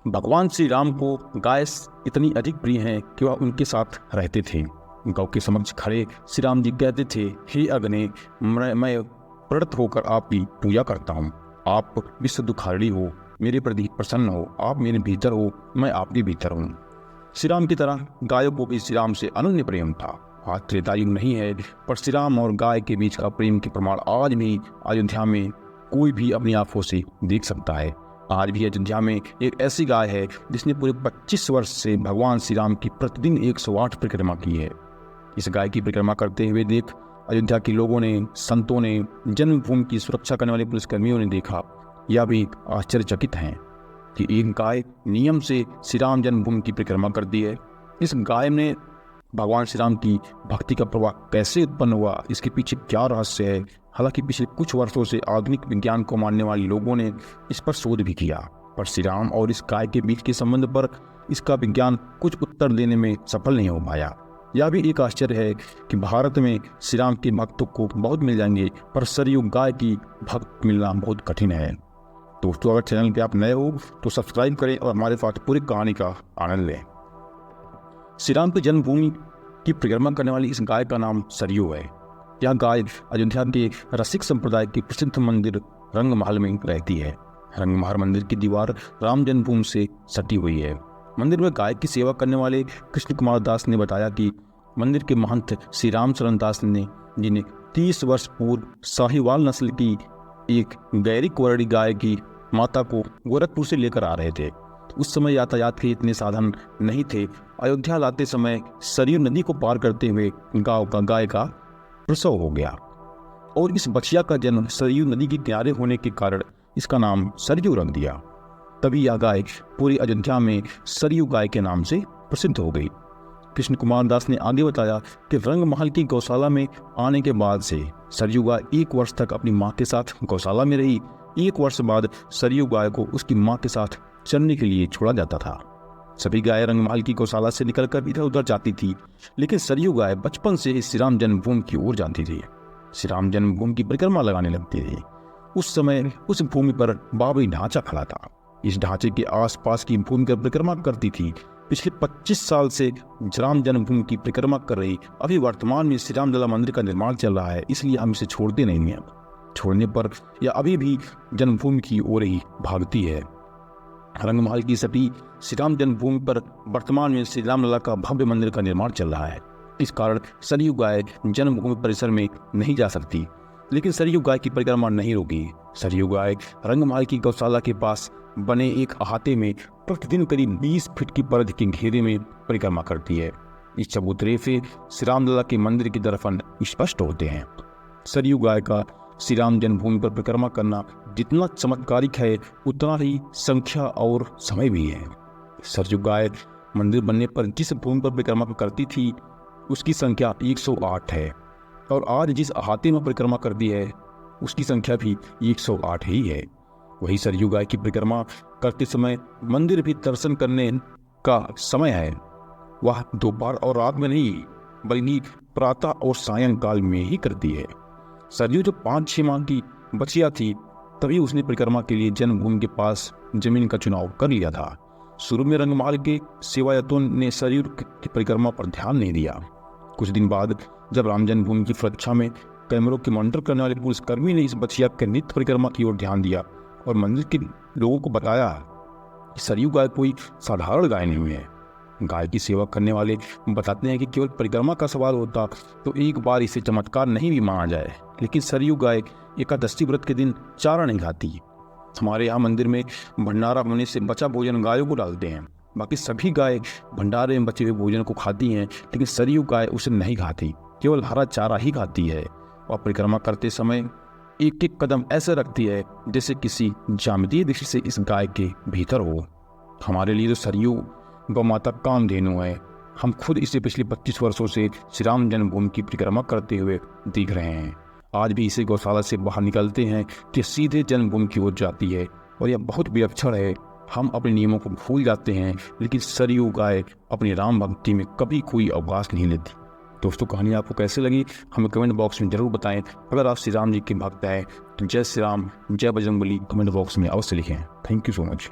भगवान श्री राम को गाय इतनी अधिक प्रिय है कि वह उनके साथ रहते थे। गौ के समक्ष खड़े श्री राम जी कहते थे, हे अग्नि, मैं प्रणत होकर आपकी पूजा करता हूँ। आप विश्व दुखारी हो, मेरे प्रति प्रसन्न हो, आप मेरे भीतर हो, मैं आपके भीतर हूँ। श्री राम की तरह गायों को भी श्री राम से अनन्य प्रेम था। आज त्रेता युग नहीं है, पर श्री राम और गाय के बीच का प्रेम के प्रमाण आज भी अयोध्या में कोई भी अपनी आंखों से देख सकता है। आज भी अयोध्या में एक ऐसी गाय है जिसने पूरे 25 वर्ष से भगवान श्री राम की प्रतिदिन 108 परिक्रमा की है। इस गाय की परिक्रमा करते हुए देख अयोध्या के लोगों ने, संतों ने, जन्मभूमि की सुरक्षा करने वाले पुलिसकर्मियों ने देखा। यह भी आश्चर्यचकित हैं कि एक गाय नियम से श्री राम जन्मभूमि की परिक्रमा करती है। इस गाय ने भगवान श्री राम की भक्ति का प्रवाह कैसे उत्पन्न हुआ, इसके पीछे क्या रहस्य है। हालांकि पिछले कुछ वर्षों से आधुनिक विज्ञान को मानने वाले लोगों ने इस पर शोध भी किया, पर श्री राम और इस गाय के बीच के संबंध पर इसका विज्ञान कुछ उत्तर देने में सफल नहीं हो पाया। यह भी एक आश्चर्य है कि भारत में श्री राम के भक्तों को बहुत मिल जाएंगे, पर सरयू गाय की भक्त मिलना बहुत कठिन है। दोस्तों, अगर चैनल पे आप नए हो तो सब्सक्राइब करें और हमारे साथ पूरी कहानी का आनंद लें। श्री राम की जन्मभूमि की परिक्रमा करने वाली इस गाय का नाम सरयू है। यह गाय अयोध्या के रसिक संप्रदाय के प्रसिद्ध मंदिर रंगमहल में रहती है। रंगमहल मंदिर की दीवार राम जन्मभूमि से सटी हुई है। मंदिर में गाय की सेवा करने वाले कृष्ण कुमार दास ने बताया कि मंदिर के महंत श्री रामचरण दास ने जिन्हें 30 वर्ष पूर्व साहिवाल नस्ल की एक गैरी कुंवरी गाय की माता को गोरखपुर से लेकर आ रहे थे। उस समय यातायात के इतने साधन नहीं थे। अयोध्या लाते समय सरयू नदी को पार करते हुए गाय का प्रसव हो गया और इस बछिया का जन्म सरयू नदी के किनारे होने के कारण इसका नाम सरयू रख दिया। तभी यह गाय पूरी अयोध्या में सरयू गाय के नाम से प्रसिद्ध हो गई। कृष्ण कुमार दास ने आगे बताया कि रंगमहल की गौशाला में आने के बाद से सरयू गाय 1 वर्ष तक अपनी मां के साथ गौशाला में रही। 1 वर्ष बाद सरयू गाय को उसकी मां के साथ चरने के लिए छोड़ा जाता था। सभी गाय रंगमहल की गौशाला से निकलकर इधर उधर जाती थी, लेकिन सरयू गाय बचपन से ही श्री राम जन्मभूमि की ओर जाती थी। श्री राम जन्मभूमि की परिक्रमा लगाने लगती थी। उस समय उस भूमि पर बाबरी ढांचा खड़ा था। इस ढांचे के आसपास की भूमि की परिक्रमा करती थी। पिछले 25 साल से राम जन्मभूमि की परिक्रमा कर रही। अभी वर्तमान में श्री राम लला मंदिर का निर्माण चल रहा है, इसलिए हम इसे छोड़ते नहीं हैं। छोड़ने पर यह अभी भी जन्मभूमि की ओर ही भागती है। रंगमहल की सटी श्री राम जन्मभूमि पर वर्तमान में श्री राम लला का भव्य मंदिर का निर्माण चल रहा है। इस कारण सरयू गाय जन्मभूमि परिसर में नहीं जा सकती, लेकिन सरयू गाय की परिक्रमा नहीं रुकी। सरयू गाय रंगमहल की गौशाला के पास बने एक अहाते में प्रतिदिन करीब 20 फीट की परिधि के घेरे में परिक्रमा करती है। इस चबूतरे से श्री राम लला के मंदिर के दर्पण स्पष्ट होते हैं। सरयू गाय का श्री राम जन्मभूमि पर परिक्रमा करना जितना चमत्कारिक है, उतना ही संख्या और समय भी है। सरयू गाय मंदिर बनने पर जिस भूमि पर परिक्रमा करती थी उसकी संख्या 108 है, और आज जिस अहाते में परिक्रमा करती है उसकी संख्या भी 108 ही है। वही सरयू गाय की परिक्रमा करते समय मंदिर भी दर्शन करने का समय है। वह दोपहर और रात में नहीं, बल्कि प्रातः और सायंकाल में ही करती है। सरयू जो 5-6 माह की बचिया थी, तभी उसने परिक्रमा के लिए जन्मभूमि के पास जमीन का चुनाव कर लिया था। शुरू में रंगमहल के सेवायतों ने सरयू की परिक्रमा पर ध्यान नहीं दिया। कुछ दिन बाद जब राम जन्मभूमि की सुरक्षा में कैमरों के मॉनिटर करने वाले पुलिसकर्मी ने इस बचिया के नित्य परिक्रमा की ओर ध्यान दिया और मंदिर के लोगों को बताया कि सरयू गाय कोई साधारण गाय नहीं है। गाय की सेवा करने वाले बताते हैं कि केवल परिक्रमा का सवाल होता तो एक बार इसे चमत्कार नहीं भी माना जाए, लेकिन सरयू गाय एकादशी व्रत के दिन चारा नहीं खाती। हमारे यहाँ मंदिर में भंडारा होने से बचा भोजन गायों को डालते हैं। बाकी सभी गाय भंडारे में बचे हुए भोजन को खाती हैं, लेकिन सरयू गाय उसे नहीं खाती, केवल हरा चारा ही खाती है। और परिक्रमा करते समय एक एक कदम ऐसे रखती है जैसे किसी ज्यामितीय दृष्टि से इस गाय के भीतर हो। हमारे लिए तो सरयू गौ माता कामधेनु है। हम खुद इसे पिछले 25 वर्षों से श्री राम जन्मभूमि की परिक्रमा करते हुए दिख रहे हैं। आज भी इसे गौशाला से बाहर निकलते हैं कि सीधे जन्मभूमि की ओर जाती है, और यह बहुत विलक्षण है। हम अपने नियमों को भूल जाते हैं, लेकिन सरयू गाय अपनी राम भक्ति में कभी कोई अवकाश नहीं लेती। दोस्तों, कहानी आपको कैसे लगी हमें कमेंट बॉक्स में जरूर बताएं। अगर आप श्री राम जी के भक्त हैं तो जय श्री राम, जय बजरंगबली कमेंट बॉक्स में अवश्य लिखें। Thank you so much.